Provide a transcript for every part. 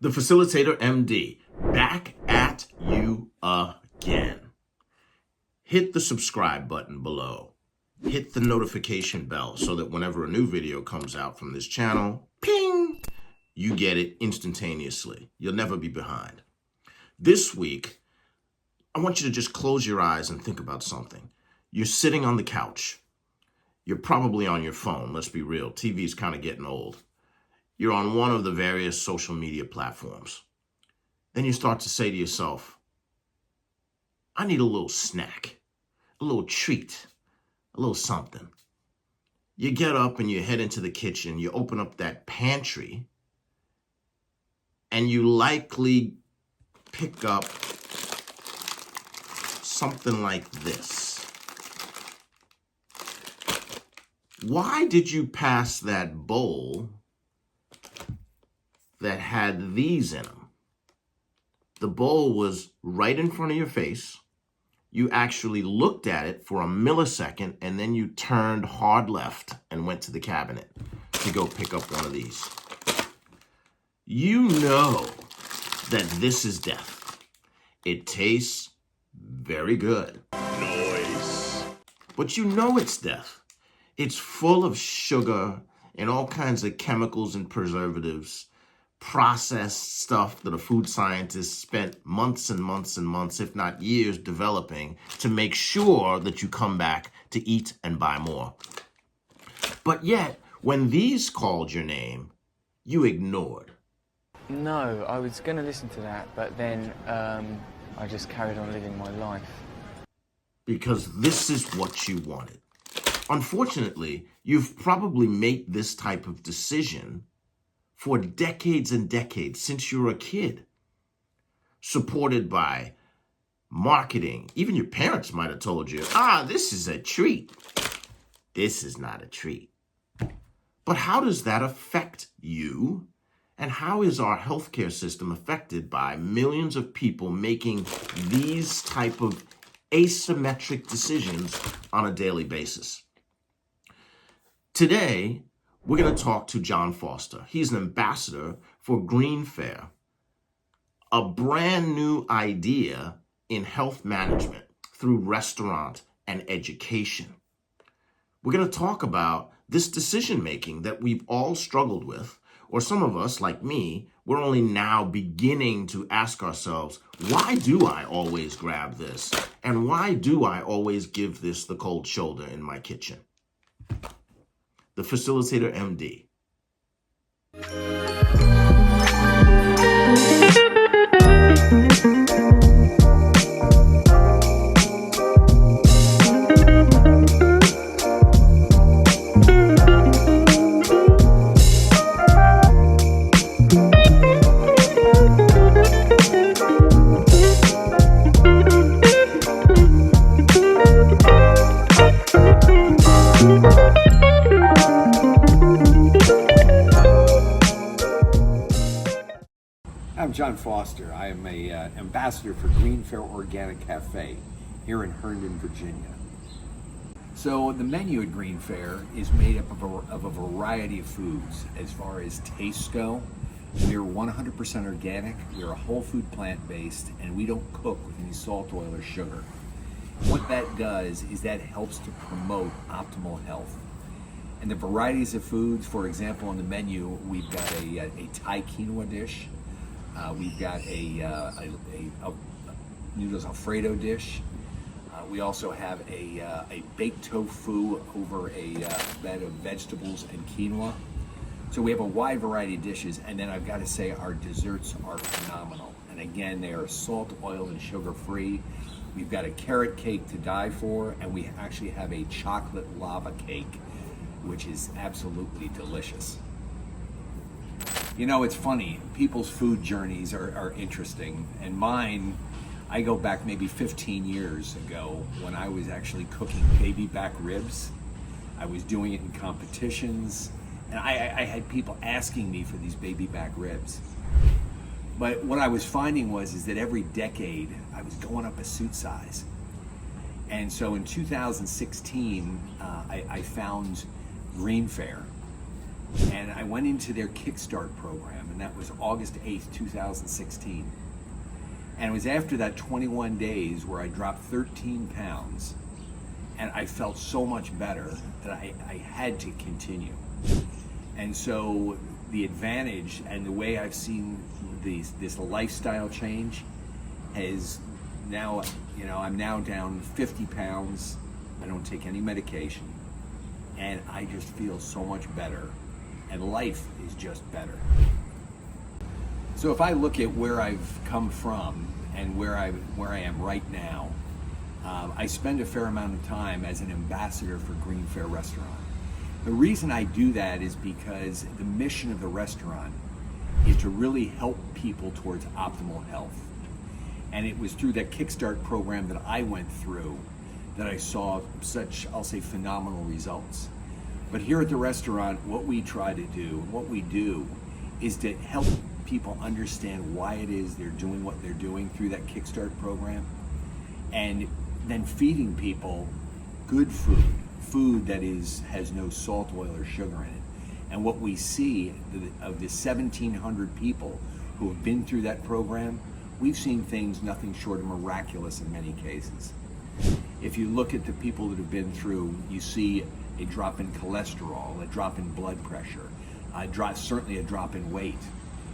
The Facilitator MD, back at you again. Hit the subscribe button below. Hit the notification bell so that whenever a new video comes out from this channel, ping, you get it instantaneously. You'll never be behind. This week, I want you to just close your eyes and think about something. You're sitting on the couch. You're probably on your phone. Let's be real. TV's kind of getting old. You're on one of the various social media platforms. Then you start to say to yourself, I need a little snack, a little treat, a little something. You get up and you head into the kitchen, you open up that pantry, and you likely pick up something like this. Why did you pass that bowl that had these in them? The bowl was right in front of your face. You actually looked at it for a millisecond, and then you turned hard left and went to the cabinet to go pick up one of these. You know that this is death. It tastes very good. Nice. But you know it's death. It's full of sugar and all kinds of chemicals and preservatives, processed stuff that a food scientist spent months and months and months, if not years, developing to make sure that you come back to eat and buy more. But yet, when these called your name, you ignored. No, I was going to listen to that, but then I just carried on living my life. Because this is what you wanted. Unfortunately, you've probably made this type of decision for decades and decades since you were a kid, supported by marketing. Even your parents might have told you, this is a treat. This is not a treat. But how does that affect you? And how is our healthcare system affected by millions of people making these type of asymmetric decisions on a daily basis? Today, we're going to talk to John Foster. He's an ambassador for GreenFare, a brand new idea in health management through restaurant and education. We're going to talk about this decision-making that we've all struggled with, or some of us, like me, we're only now beginning to ask ourselves, why do I always grab this? And why do I always give this the cold shoulder in my kitchen? The Facilitator MD. I'm John Foster. I am a ambassador for GreenFare Organic Cafe here in Herndon, Virginia. So the menu at GreenFare is made up of a variety of foods. As far as tastes go, we are 100% organic, we are a whole food plant-based, and we don't cook with any salt, oil, or sugar. What that does is that helps to promote optimal health. And the varieties of foods, for example, on the menu, we've got a Thai quinoa dish. We've got a noodles Alfredo dish. We also have a baked tofu over a bed of vegetables and quinoa. So we have a wide variety of dishes, and then I've got to say our desserts are phenomenal. And again, they are salt, oil, and sugar-free. We've got a carrot cake to die for, and we actually have a chocolate lava cake, which is absolutely delicious. You know, it's funny, people's food journeys are interesting, and mine, I go back maybe 15 years ago when I was actually cooking baby back ribs. I was doing it in competitions, and I had people asking me for these baby back ribs. But what I was finding is that every decade I was going up a suit size. And so in 2016, I found GreenFare. And I went into their Kickstart program, and that was August 8th, 2016. And it was after that 21 days where I dropped 13 pounds, and I felt so much better that I had to continue. And so the advantage and the way I've seen this lifestyle change has now, I'm now down 50 pounds. I don't take any medication, and I just feel so much better, and life is just better. So if I look at where I've come from and where I am right now, I spend a fair amount of time as an ambassador for GreenFare Restaurant. The reason I do that is because the mission of the restaurant is to really help people towards optimal health. And it was through that Kickstart program that I went through that I saw such, I'll say, phenomenal results. But here at the restaurant, what we try to do, what we do, is to help people understand why it is they're doing what they're doing through that Kickstart program, and then feeding people good food that has no salt, oil, or sugar in it. And what we see of the 1,700 people who have been through that program, we've seen things nothing short of miraculous in many cases. If you look at the people that have been through, you see a drop in cholesterol, a drop in blood pressure, certainly a drop in weight.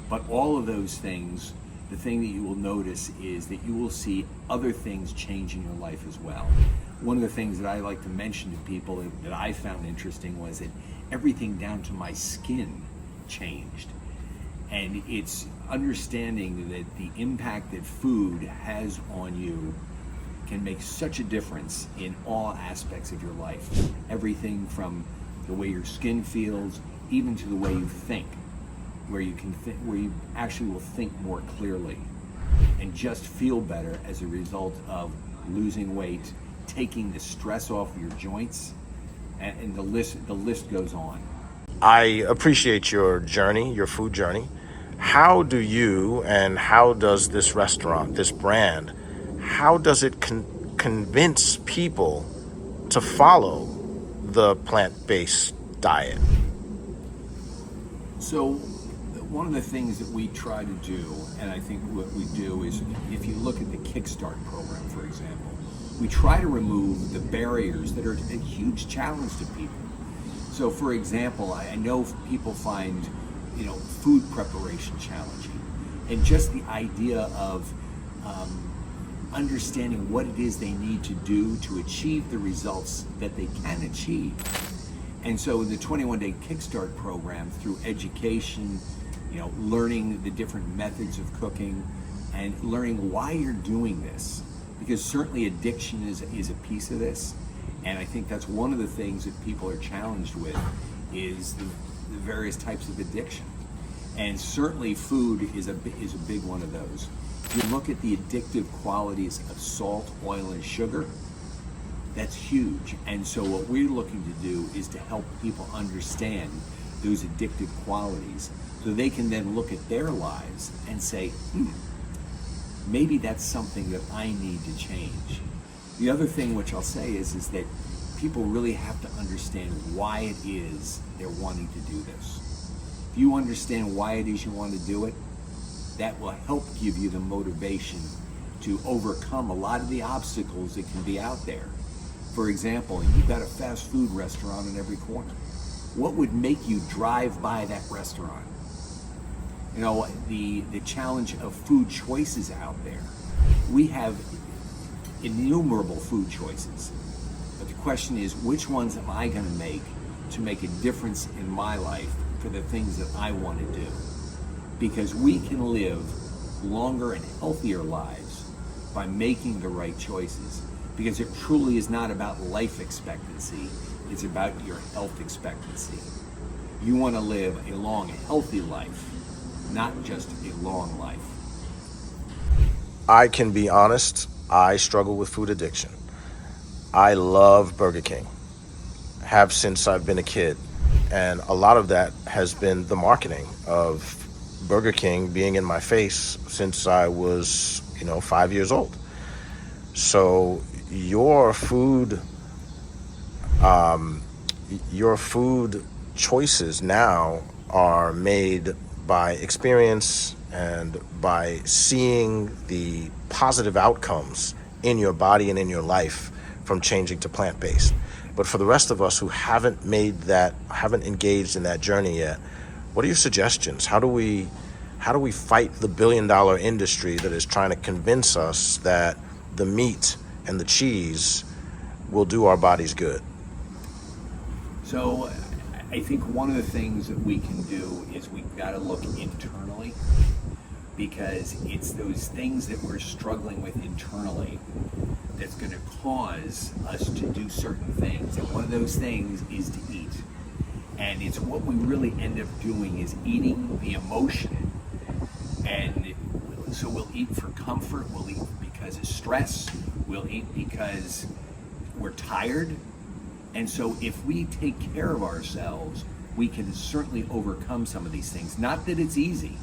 But all of those things, the thing that you will notice is that you will see other things change in your life as well. One of the things that I like to mention to people that I found interesting was that everything down to my skin changed. And it's understanding that the impact that food has on you can make such a difference in all aspects of your life. Everything from the way your skin feels, even to the way you think, where you actually will think more clearly and just feel better as a result of losing weight, taking the stress off of your joints, and the list goes on. I appreciate your journey, your food journey. How do you and how does this restaurant, this brand, how does it convince people to follow the plant-based diet? So one of the things that we try to do, and I think what we do is, if you look at the Kickstart program, for example, we try to remove the barriers that are a huge challenge to people. So for example, I know people find, food preparation challenging, and just the idea of understanding what it is they need to do to achieve the results that they can achieve. And so in the 21-day Kickstart program, through education, learning the different methods of cooking and learning why you're doing this, because certainly addiction is a piece of this. And I think that's one of the things that people are challenged with is the various types of addiction. And certainly food is a big one of those. If you look at the addictive qualities of salt, oil, and sugar, that's huge. And so what we're looking to do is to help people understand those addictive qualities so they can then look at their lives and say, maybe that's something that I need to change. The other thing which I'll say is that people really have to understand why it is they're wanting to do this. If you understand why it is you want to do it, that will help give you the motivation to overcome a lot of the obstacles that can be out there. For example, you've got a fast food restaurant in every corner. What would make you drive by that restaurant? The challenge of food choices out there. We have innumerable food choices, but the question is, which ones am I going to make a difference in my life for the things that I want to do? Because we can live longer and healthier lives by making the right choices, because it truly is not about life expectancy, it's about your health expectancy. You want to live a long, healthy life, not just a long life. I can be honest, I struggle with food addiction. I love Burger King, have since I've been a kid. And a lot of that has been the marketing of Burger King being in my face since I was, 5 years old. So your food choices now are made by experience and by seeing the positive outcomes in your body and in your life from changing to plant-based. But for the rest of us who haven't engaged in that journey yet, what are your suggestions? How do we fight the billion-dollar industry that is trying to convince us that the meat and the cheese will do our bodies good? So I think one of the things that we can do is we've got to look internally, because it's those things that we're struggling with internally that's going to cause us to do certain things. And one of those things is to eat. And it's what we really end up doing is eating the emotion. And so we'll eat for comfort, we'll eat because of stress, we'll eat because we're tired. And so if we take care of ourselves, we can certainly overcome some of these things. Not that it's easy,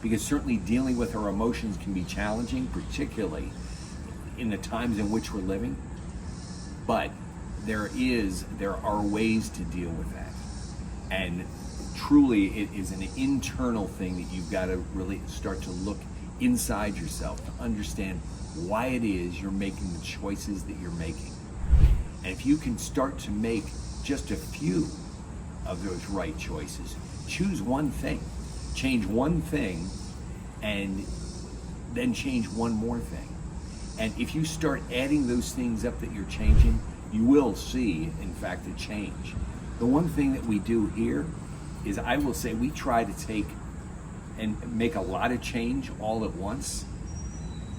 because certainly dealing with our emotions can be challenging, particularly in the times in which we're living. But there are ways to deal with that. And truly it is an internal thing that you've got to really start to look inside yourself to understand why it is you're making the choices that you're making. And if you can start to make just a few of those right choices, choose one thing, change one thing, and then change one more thing. And if you start adding those things up that you're changing, you will see, in fact, a change. The one thing that we do here is, I will say, we try to take and make a lot of change all at once,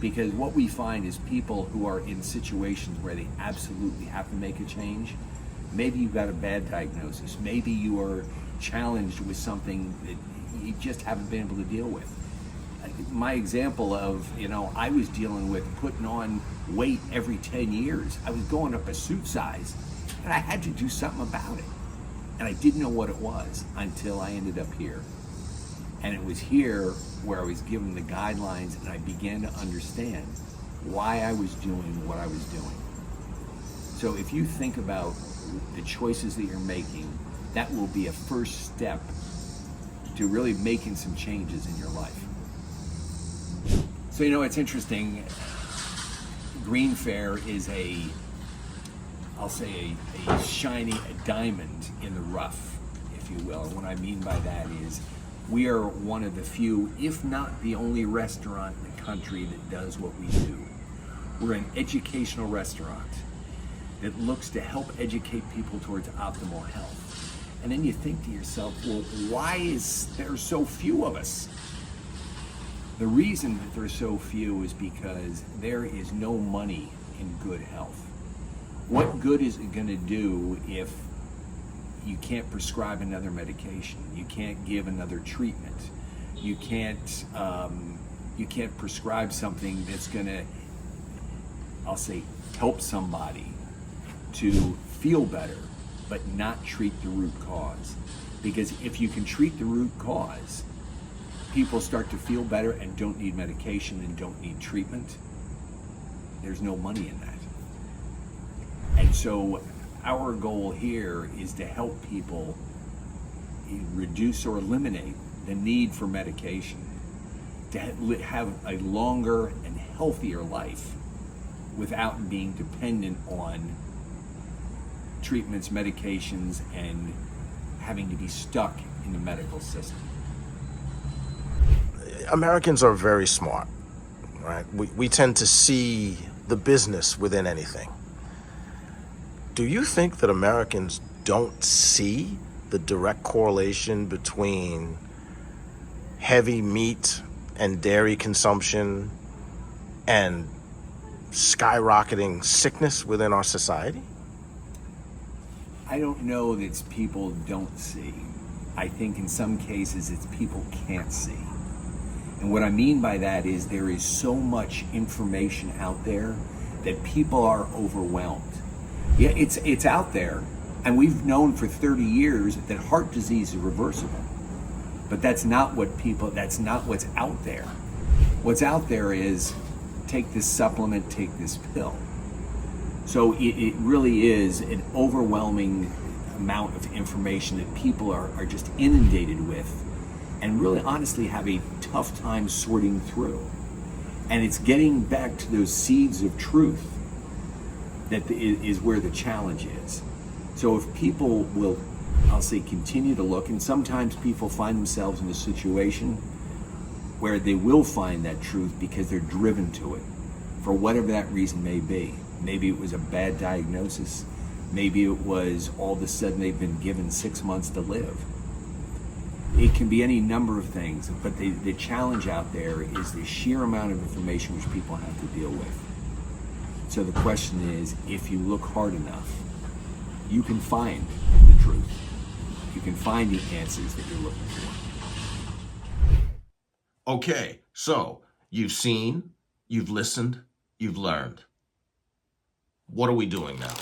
because what we find is people who are in situations where they absolutely have to make a change, maybe you've got a bad diagnosis, maybe you are challenged with something that you just haven't been able to deal with. My example of, I was dealing with putting on weight every 10 years. I was going up a suit size, and I had to do something about it. And I didn't know what it was until I ended up here. And it was here where I was given the guidelines, and I began to understand why I was doing what I was doing. So if you think about the choices that you're making, that will be a first step to really making some changes in your life. So, it's interesting. GreenFare is I'll say a shiny diamond in the rough, if you will. And what I mean by that is, we are one of the few, if not the only restaurant in the country that does what we do. We're an educational restaurant that looks to help educate people towards optimal health. And then you think to yourself, well, why is there so few of us? The reason that there's so few is because there is no money in good health. What good is it going to do if you can't prescribe another medication? You can't give another treatment. You can't prescribe something that's going to, I'll say, help somebody to feel better, but not treat the root cause. Because if you can treat the root cause, people start to feel better and don't need medication and don't need treatment. There's no money in that. And so our goal here is to help people reduce or eliminate the need for medication, to have a longer and healthier life without being dependent on treatments, medications, and having to be stuck in the medical system. Americans are very smart, right? We tend to see the business within anything. Do you think that Americans don't see the direct correlation between heavy meat and dairy consumption and skyrocketing sickness within our society? I don't know that it's people don't see. I think in some cases it's people can't see. And what I mean by that is there is so much information out there that people are overwhelmed. Yeah, it's out there, and we've known for 30 years that heart disease is reversible. But that's not what's out there. What's out there is take this supplement, take this pill. So it really is an overwhelming amount of information that people are just inundated with. and really honestly have a tough time sorting through. And it's getting back to those seeds of truth that is where the challenge is. So if people will, I'll say, continue to look, and sometimes people find themselves in a situation where they will find that truth because they're driven to it, for whatever that reason may be. Maybe it was a bad diagnosis. Maybe it was all of a sudden they've been given 6 months to live. It can be any number of things, but the challenge out there is the sheer amount of information which people have to deal with. So the question is, if you look hard enough, you can find the truth. You can find the answers that you're looking for. Okay, so you've seen, you've listened, you've learned. What are we doing now?